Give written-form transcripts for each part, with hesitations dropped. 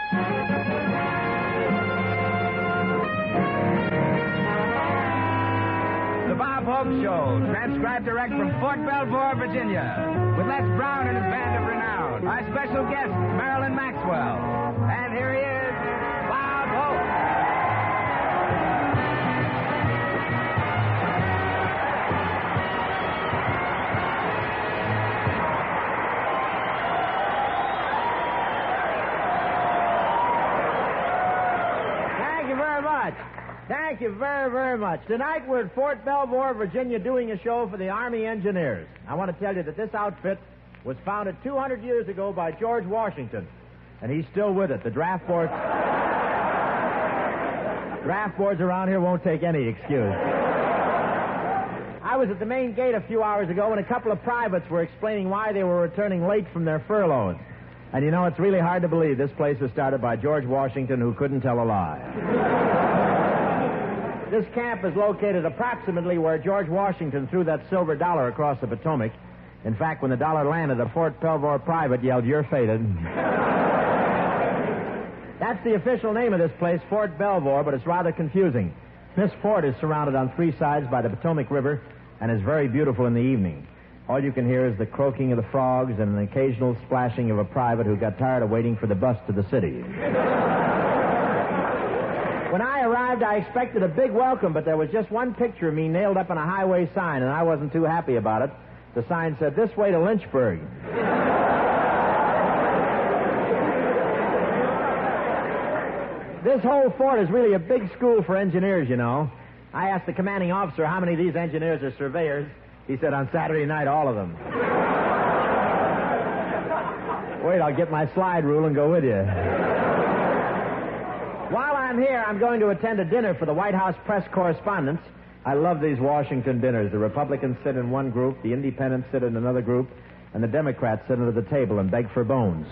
The Bob Hope Show, transcribed direct from Fort Belvoir, Virginia, with Les Brown and his band of renown. Our special guest, Marilyn Maxwell. And here he is, Bob Hope. Thank you very much. Thank you very, very much. Tonight we're at Fort Belvoir, Virginia, doing a show for the Army Engineers. I want to tell you that this outfit was founded 200 years ago by George Washington, and he's still with it. The draft boards around here won't take any excuse. I was at the main gate a few hours ago when a couple of privates were explaining why they were returning late from their furloughs. And you know, it's really hard to believe this place was started by George Washington, who couldn't tell a lie. This camp is located approximately where George Washington threw that silver dollar across the Potomac. In fact, when the dollar landed, a Fort Belvoir private yelled, "You're fated." That's the official name of this place, Fort Belvoir, but it's rather confusing. This fort is surrounded on three sides by the Potomac River and is very beautiful in the evening. All you can hear is the croaking of the frogs and an occasional splashing of a private who got tired of waiting for the bus to the city. When I arrived, I expected a big welcome, but there was just one picture of me nailed up on a highway sign, and I wasn't too happy about it. The sign said, "This way to Lynchburg." This whole fort is really a big school for engineers, you know. I asked the commanding officer how many of these engineers are surveyors. He said, on Saturday night, all of them. Wait, I'll get my slide rule and go with you. While I'm here, I'm going to attend a dinner for the White House press correspondents. I love these Washington dinners. The Republicans sit in one group, the Independents sit in another group, and the Democrats sit under the table and beg for bones.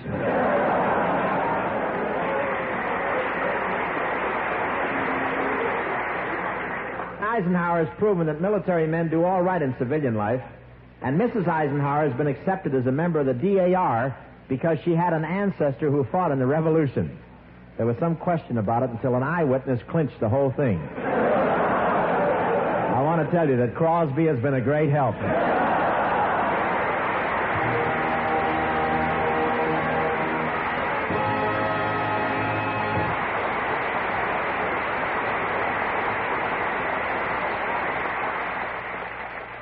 Eisenhower has proven that military men do all right in civilian life, and Mrs. Eisenhower has been accepted as a member of the DAR because she had an ancestor who fought in the Revolution. There was some question about it until an eyewitness clinched the whole thing. I want to tell you that Crosby has been a great help.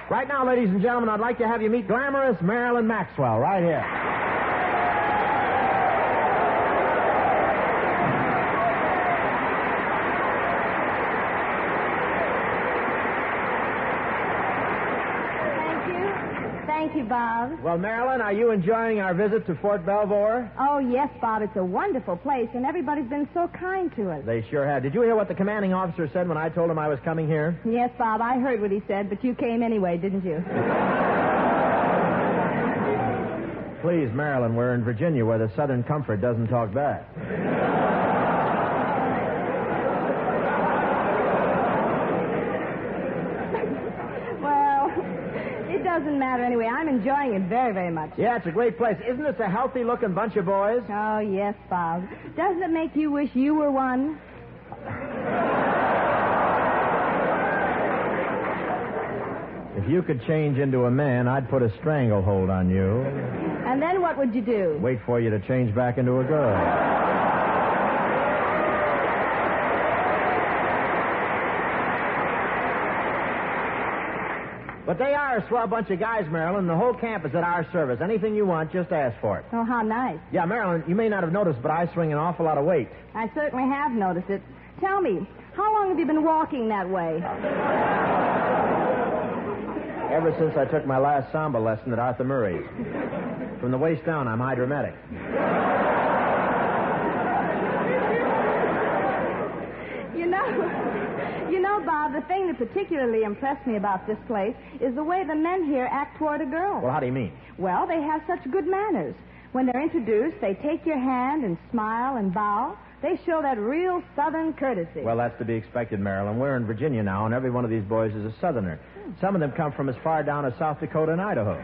Right now, ladies and gentlemen, I'd like to have you meet glamorous Marilyn Maxwell right here. Thank you, Bob. Well, Marilyn, are you enjoying our visit to Fort Belvoir? Oh, yes, Bob. It's a wonderful place, and everybody's been so kind to us. They sure have. Did you hear what the commanding officer said when I told him I was coming here? Yes, Bob, I heard what he said, but you came anyway, didn't you? Please, Marilyn, we're in Virginia where the Southern Comfort doesn't talk back. Doesn't matter anyway. I'm enjoying it very, very much. Yeah, it's a great place. Isn't this a healthy-looking bunch of boys? Oh, yes, Bob. Doesn't it make you wish you were one? If you could change into a man, I'd put a stranglehold on you. And then what would you do? Wait for you to change back into a girl. But they are a swell bunch of guys, Marilyn. The whole camp is at our service. Anything you want, just ask for it. Oh, how nice. Yeah, Marilyn, you may not have noticed, but I swing an awful lot of weight. I certainly have noticed it. Tell me, how long have you been walking that way? Ever since I took my last samba lesson at Arthur Murray's. From the waist down, I'm hydromatic. You know, Bob, the thing that particularly impressed me about this place is the way the men here act toward a girl. Well, how do you mean? Well, they have such good manners. When they're introduced, they take your hand and smile and bow. They show that real Southern courtesy. Well, that's to be expected, Marilyn. We're in Virginia now, and every one of these boys is a Southerner. Some of them come from as far down as South Dakota and Idaho.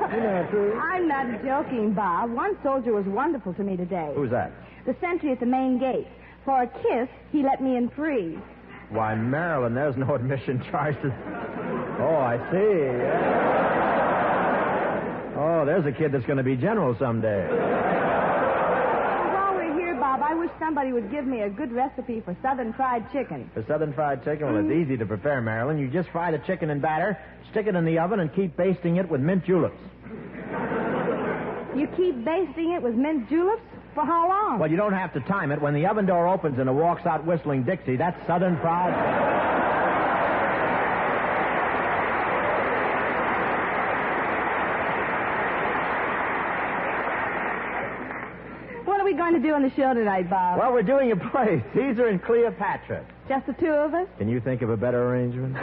Isn't that true? I'm not joking, Bob. One soldier was wonderful to me today. Who's that? The sentry at the main gate. For a kiss, he let me in free. Why, Marilyn, there's no admission charge to... Oh, I see. Oh, there's a kid that's going to be general someday. While we're here, Bob, I wish somebody would give me a good recipe for Southern fried chicken. For Southern fried chicken, well, it's easy to prepare, Marilyn. You just fry the chicken in batter, stick it in the oven, and keep basting it with mint juleps. You keep basting it with mint juleps? For how long? Well, you don't have to time it. When the oven door opens and it walks out whistling Dixie, that's Southern fried. What are we going to do on the show tonight, Bob? Well, we're doing a play, Caesar and Cleopatra. Just the two of us? Can you think of a better arrangement?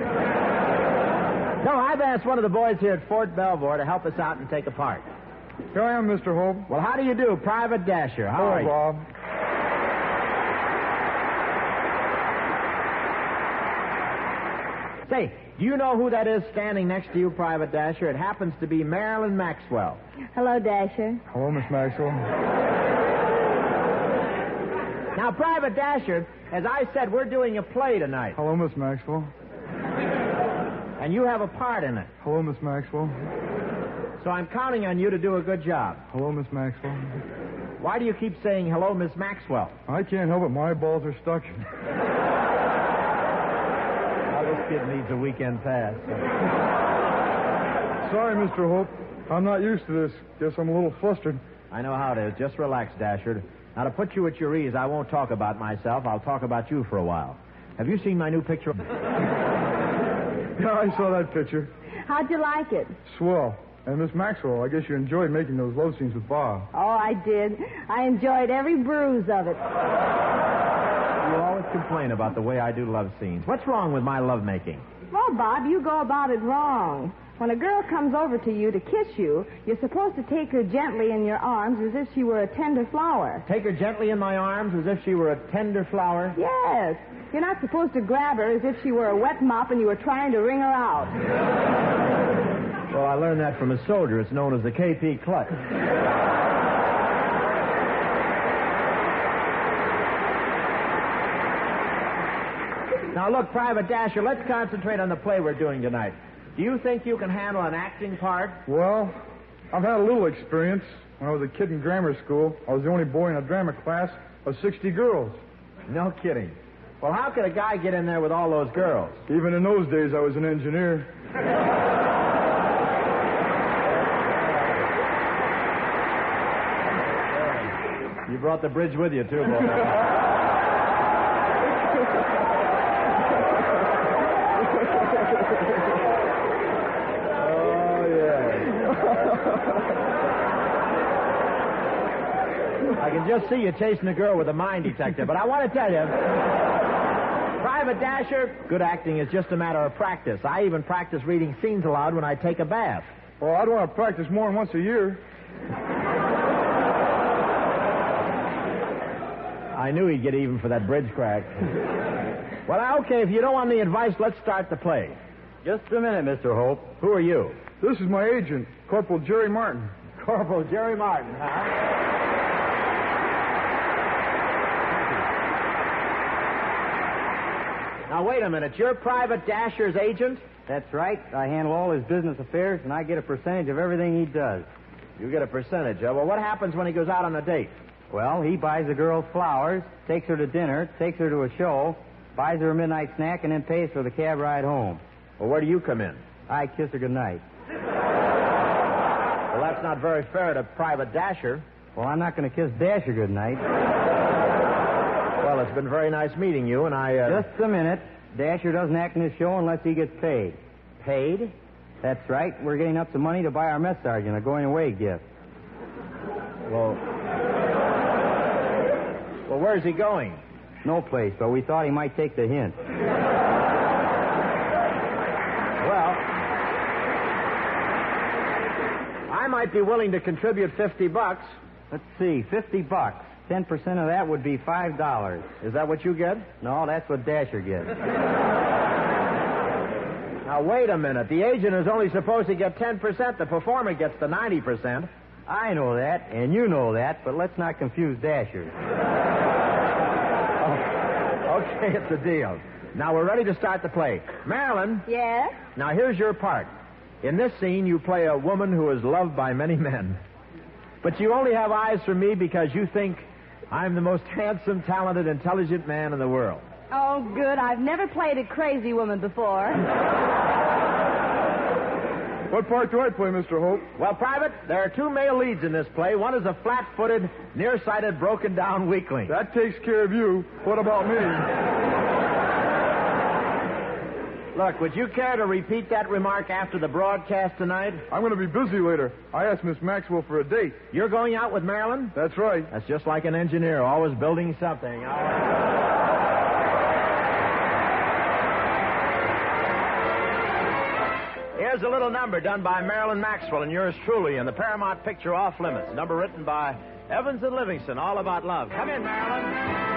No, I've asked one of the boys here at Fort Belvoir to help us out and take a part. Here I am, Mr. Hope. Well, how do you do, Private Dasher? How are you? Bob. Say, do you know who that is standing next to you, Private Dasher? It happens to be Marilyn Maxwell. Hello, Dasher. Hello, Miss Maxwell. Now, Private Dasher, as I said, we're doing a play tonight. Hello, Miss Maxwell. And you have a part in it. Hello, Miss Maxwell. So I'm counting on you to do a good job. Hello, Miss Maxwell. Why do you keep saying hello, Miss Maxwell? I can't help it. My balls are stuck. Oh, this kid needs a weekend pass. Sorry, Mr. Hope. I'm not used to this. Guess I'm a little flustered. I know how it is. Just relax, Dasher. Now, to put you at your ease, I won't talk about myself. I'll talk about you for a while. Have you seen my new picture? Yeah, I saw that picture. How'd you like it? Swell. And Miss Maxwell, I guess you enjoyed making those love scenes with Bob. Oh, I did. I enjoyed every bruise of it. You always complain about the way I do love scenes. What's wrong with my lovemaking? Well, Bob, you go about it wrong. When a girl comes over to you to kiss you, you're supposed to take her gently in your arms as if she were a tender flower. Take her gently in my arms as if she were a tender flower? Yes. You're not supposed to grab her as if she were a wet mop and you were trying to wring her out. Well, I learned that from a soldier. It's known as the KP clutch. Now, look, Private Dasher, let's concentrate on the play we're doing tonight. Do you think you can handle an acting part? Well, I've had a little experience. When I was a kid in grammar school, I was the only boy in a drama class of 60 girls. No kidding. Well, how could a guy get in there with all those girls? Even in those days, I was an engineer. You brought the bridge with you, too, boy. Oh, yeah. I can just see you chasing a girl with a mine detector, but I want to tell you, Private Dasher, good acting is just a matter of practice. I even practice reading scenes aloud when I take a bath. Well, I'd want to practice more than once a year. I knew he'd get even for that bridge crack. Well, okay, if you don't want any advice, let's start the play. Just a minute, Mr. Hope. Who are you? This is my agent, Corporal Jerry Martin. Corporal Jerry Martin, huh? Now, wait a minute. You're Private Dasher's agent? That's right. I handle all his business affairs, and I get a percentage of everything he does. You get a percentage, huh? Well, what happens when he goes out on a date? Well, he buys the girl flowers, takes her to dinner, takes her to a show, buys her a midnight snack, and then pays for the cab ride home. Well, where do you come in? I kiss her goodnight. Well, that's not very fair to Private Dasher. Well, I'm not going to kiss Dasher goodnight. Well, it's been very nice meeting you, and I... Just a minute. Dasher doesn't act in his show unless he gets paid. Paid? That's right. We're getting up some money to buy our mess sergeant a going-away gift. Well, where's he going? No place, but we thought he might take the hint. Well, I might be willing to contribute $50. Let's see, $50. 10% of that would be $5. Is that what you get? No, that's what Dasher gets. Now, Now, wait a minute. The agent is only supposed to get 10%. The performer gets the 90%. I know that, and you know that, but let's not confuse Dasher. Okay, it's a deal. Now, we're ready to start the play. Marilyn. Yes? Now, here's your part. In this scene, you play a woman who is loved by many men. But you only have eyes for me because you think I'm the most handsome, talented, intelligent man in the world. Oh, good. I've never played a crazy woman before. What part do I play, Mr. Hope? Well, Private, there are two male leads in this play. One is a flat-footed, nearsighted, broken-down weakling. That takes care of you. What about me? Look, would you care to repeat that remark after the broadcast tonight? I'm going to be busy later. I asked Miss Maxwell for a date. You're going out with Marilyn? That's right. That's just like an engineer, always building something. Here's a little number done by Marilyn Maxwell and yours truly in the Paramount picture Off Limits. Number written by Evans and Livingston, all about love. Come in, Marilyn.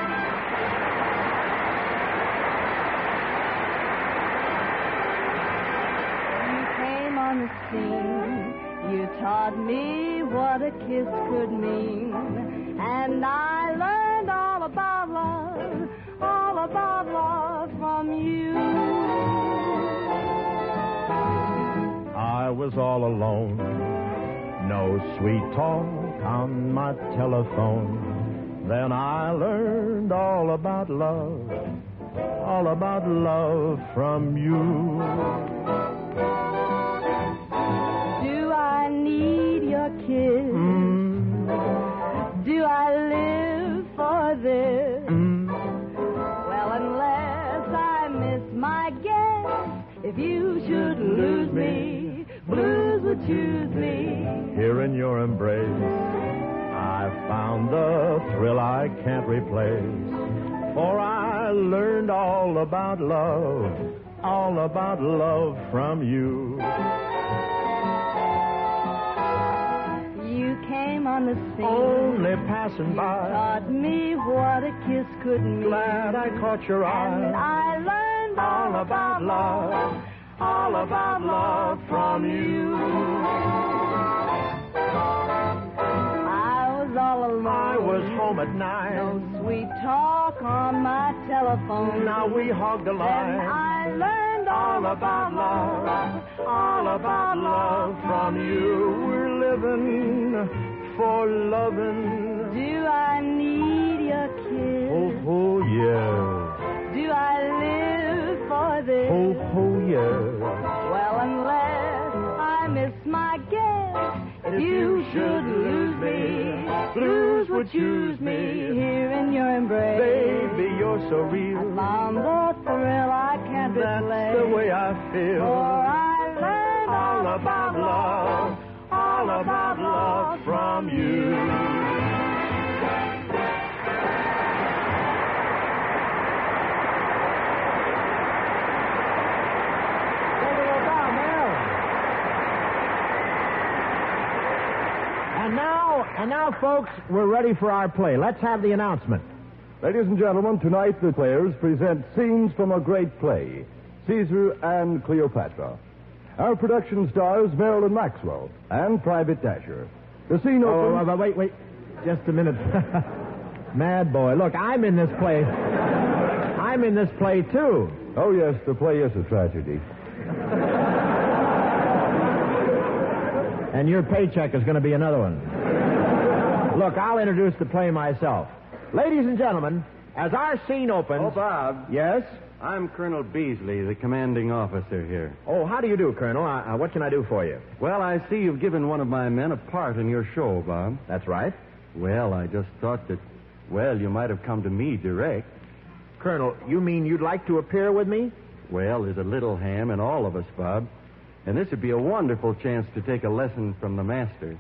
On the scene, you taught me what a kiss could mean, and I learned all about love from you. I was all alone, no sweet talk on my telephone. Then I learned all about love from you. Kiss. Do I live for this? Well, unless I miss my guess, if you should lose me, blues would choose me. Here in your embrace, I found the thrill I can't replace. For I learned all about love from you. Came on the scene, only passing by. Taught me what a kiss could mean. Glad I caught your eye. And I learned all about love from you. I was all alone. I was home at night. No sweet talk on my telephone. Now we hugged the line. Then I learned all about love from you. We're living for loving. Do I need your kiss? Oh, yeah. Do I live for this? Oh, yeah. Well, unless I miss my guess, if you should lose me, blues would choose me here in your embrace. Baby, you're so real. I found the thrill I can't That's replace. the way I feel. For I learned all about love from you. And now, folks, we're ready for our play. Let's have the announcement. Ladies and gentlemen, tonight the players present scenes from a great play, Caesar and Cleopatra. Our production stars Marilyn Maxwell and Private Dasher. The scene opens... Oh, wait. Just a minute. Mad boy. Look, I'm in this play. I'm in this play, too. Oh, yes, the play is a tragedy. And your paycheck is going to be another one. Look, I'll introduce the play myself. Ladies and gentlemen, as our scene opens... Oh, Bob. Yes? I'm Colonel Beasley, the commanding officer here. Oh, how do you do, Colonel? What can I do for you? Well, I see you've given one of my men a part in your show, Bob. That's right. Well, I just thought that, you might have come to me direct. Colonel, you mean you'd like to appear with me? Well, there's a little ham in all of us, Bob. And this would be a wonderful chance to take a lesson from the master.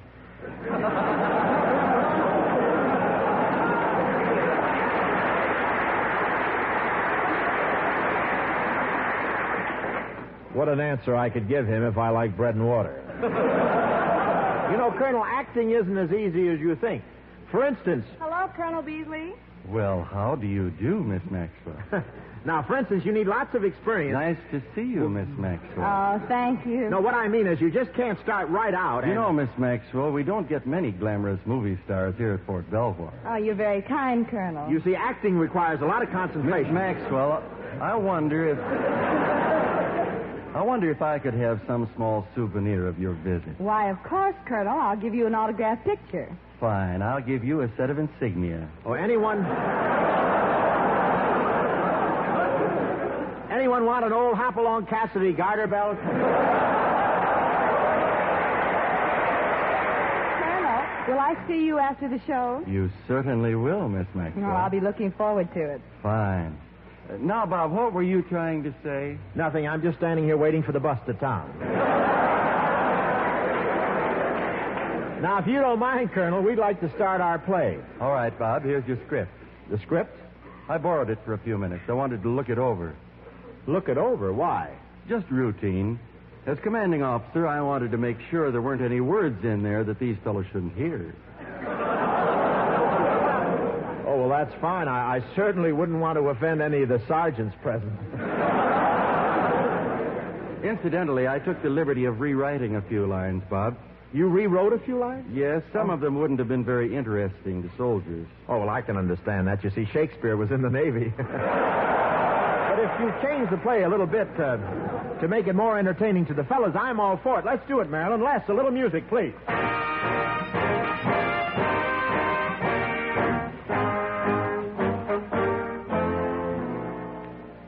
What an answer I could give him if I like bread and water. You know, Colonel, acting isn't as easy as you think. For instance... Hello, Colonel Beasley. Well, how do you do, Miss Maxwell? Now, for instance, you need lots of experience. Nice to see you, Miss Maxwell. Oh, thank you. No, what I mean is you just can't start right out. You know, Miss Maxwell, we don't get many glamorous movie stars here at Fort Belvoir. Oh, you're very kind, Colonel. You see, acting requires a lot of Miss concentration. Maxwell, I wonder if I could have some small souvenir of your visit. Why, of course, Colonel. I'll give you an autographed picture. Fine. I'll give you a set of insignia. Or anyone want an old Hopalong Cassidy garter belt? Colonel, will I see you after the show? You certainly will, Miss Maxwell. No, I'll be looking forward to it. Fine. Now, Bob, what were you trying to say? Nothing. I'm just standing here waiting for the bus to town. Now, if you don't mind, Colonel, we'd like to start our play. All right, Bob, here's your script. The script? I borrowed it for a few minutes. I wanted to look it over. Look it over. Why? Just routine. As commanding officer, I wanted to make sure there weren't any words in there that these fellows shouldn't hear. Oh, well, that's fine. I certainly wouldn't want to offend any of the sergeants present. Incidentally, I took the liberty of rewriting a few lines, Bob. You rewrote a few lines? Yes, some of them wouldn't have been very interesting to soldiers. Oh, well, I can understand that. You see, Shakespeare was in the Navy. But if you change the play a little bit to make it more entertaining to the fellas, I'm all for it. Let's do it, Marilyn. Les, a little music, please.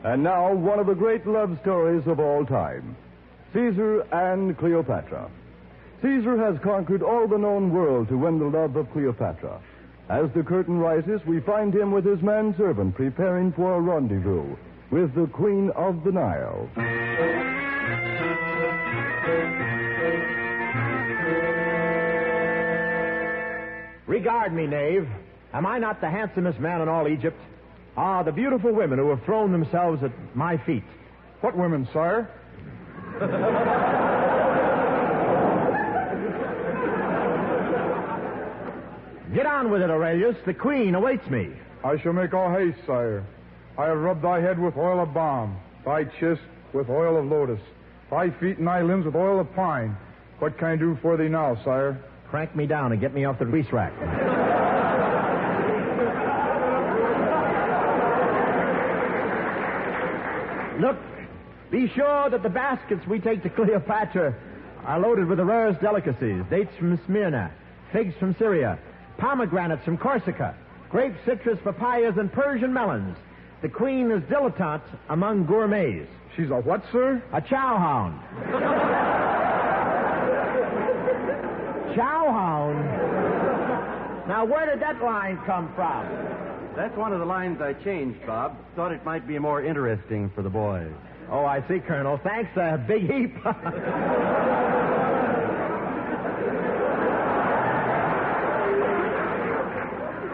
And now, one of the great love stories of all time, Caesar and Cleopatra. Caesar has conquered all the known world to win the love of Cleopatra. As the curtain rises, we find him with his manservant preparing for a rendezvous with the Queen of the Nile. Regard me, knave. Am I not the handsomest man in all Egypt? Ah, the beautiful women who have thrown themselves at my feet. What women, sire? Get on with it, Aurelius. The queen awaits me. I shall make all haste, sire. I have rubbed thy head with oil of balm, thy chest with oil of lotus, thy feet and thy limbs with oil of pine. What can I do for thee now, sire? Crank me down and get me off the grease rack. Look, be sure that the baskets we take to Cleopatra are loaded with the rarest delicacies. Dates from Smyrna, figs from Syria, pomegranates from Corsica, grape, citrus, papayas, and Persian melons. The queen is dilettante among gourmets. She's a what, sir? A chowhound. Chowhound? Now, where did that line come from? That's one of the lines I changed, Bob. Thought it might be more interesting for the boys. Oh, I see, Colonel. Thanks, big heap.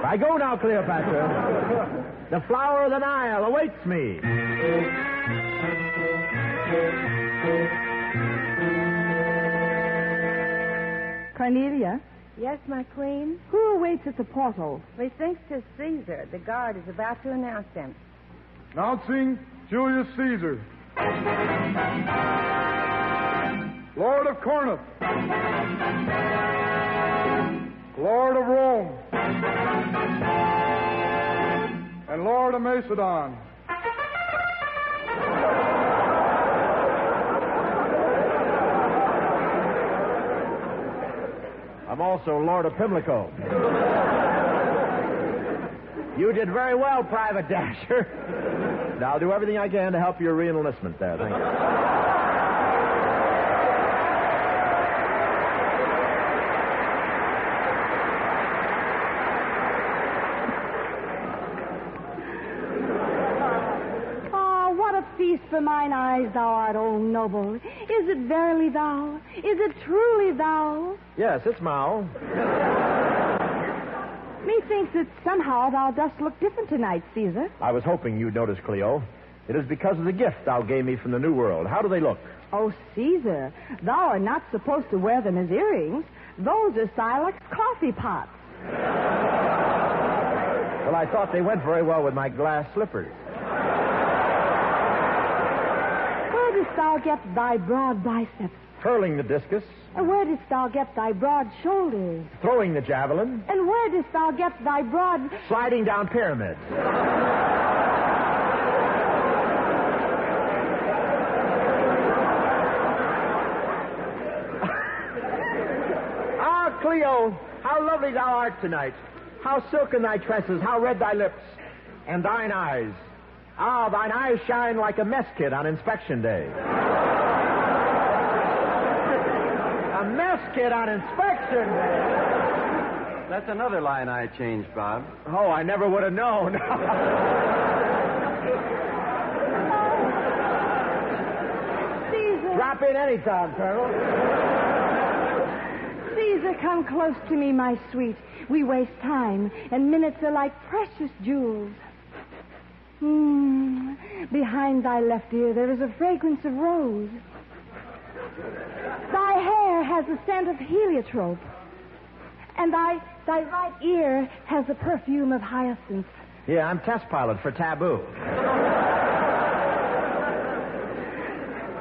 I go now, Cleopatra. The flower of the Nile awaits me. Cornelia, Yes, my queen? who awaits at the portal? Methinks 'tis Caesar. The guard is about to announce him. Announcing Julius Caesar, Lord of Corinth, Lord of Rome, and Lord of Macedon. I'm also Lord of Pimlico. You did very well, Private Dasher. Now, I'll do everything I can to help your re-enlistment there. Thank you. Oh, what a feast for mine eyes thou art, O noble. Is it verily thou? Is it truly thou? Yes, it's Mao. Methinks that somehow thou dost look different tonight, Caesar. I was hoping you'd notice, Cleo. It is because of the gift thou gave me from the New World. How do they look? Oh, Caesar, thou art not supposed to wear them as earrings. Those are styled like coffee pots. Well, I thought they went very well with my glass slippers. Where didst thou get thy broad biceps? Hurling the discus. And where didst thou get thy broad shoulders? Throwing the javelin. And where didst thou get thy broad... Sliding down pyramids. Ah, Cleo, how lovely thou art tonight. How silken thy tresses, how red thy lips, and thine eyes. Ah, thine eyes shine like a mess kit on inspection day. A mess kit on inspection day. That's another line I changed, Bob. Oh, I never would have known. Caesar. Drop in anytime, Colonel. Caesar, come close to me, my sweet. We waste time, and minutes are like precious jewels. Behind thy left ear there is a fragrance of rose. Thy hair has the scent of heliotrope. And thy right ear has the perfume of hyacinth. Yeah, I'm test pilot for Taboo.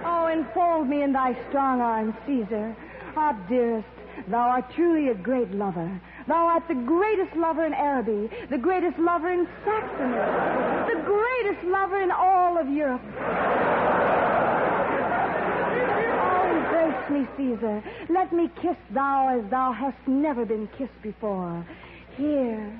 Oh, enfold me in thy strong arms, Caesar. Ah, dearest, thou art truly a great lover. Thou art the greatest lover in Araby, the greatest lover in Saxony, the greatest lover in all of Europe. Oh, embrace me, Caesar. Let me kiss thou as thou hast never been kissed before. Here.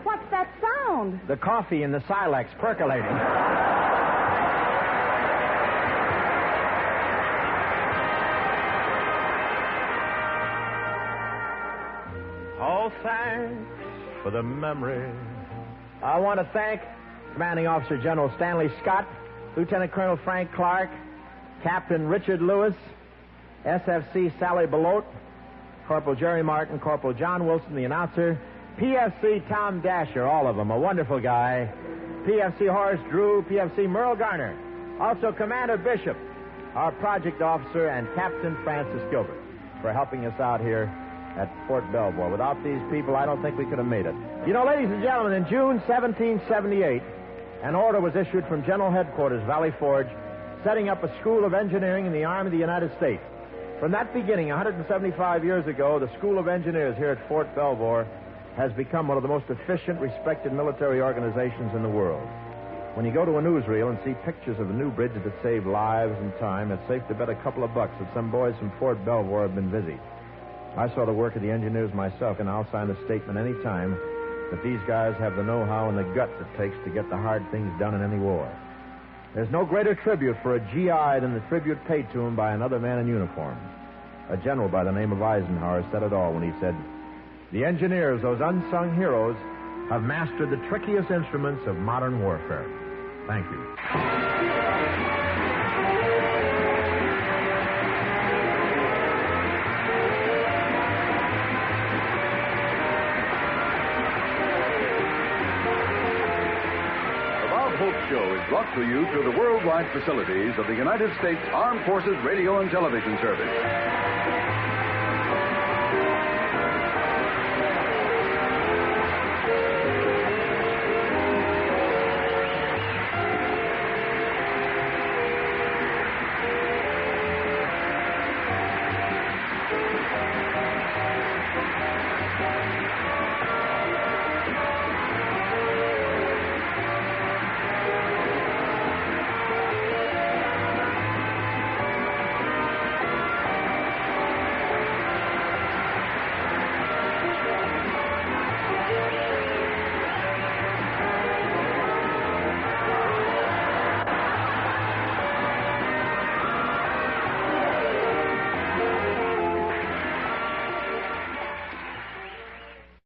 What's that sound? The coffee in the silex percolating. Oh, thanks for the memory. I want to thank Commanding Officer General Stanley Scott, Lieutenant Colonel Frank Clark, Captain Richard Lewis, SFC Sally Belote, Corporal Jerry Martin, Corporal John Wilson, the announcer, PFC Tom Dasher, all of them, a wonderful guy, PFC Horace Drew, PFC Merle Garner, also Commander Bishop, our project officer, and Captain Francis Gilbert for helping us out here at Fort Belvoir. Without these people, I don't think we could have made it. You know, ladies and gentlemen, in June 1778, an order was issued from General Headquarters, Valley Forge, setting up a school of engineering in the Army of the United States. From that beginning, 175 years ago, the School of Engineers here at Fort Belvoir has become one of the most efficient, respected military organizations in the world. When you go to a newsreel and see pictures of a new bridge that saved lives and time, it's safe to bet a couple of bucks that some boys from Fort Belvoir have been busy. I saw the work of the engineers myself, and I'll sign a statement any time that these guys have the know-how and the guts it takes to get the hard things done in any war. There's no greater tribute for a GI than the tribute paid to him by another man in uniform. A general by the name of Eisenhower said it all when he said, "The engineers, those unsung heroes, have mastered the trickiest instruments of modern warfare." Thank you. Show is brought to you through the worldwide facilities of the United States Armed Forces Radio and Television Service.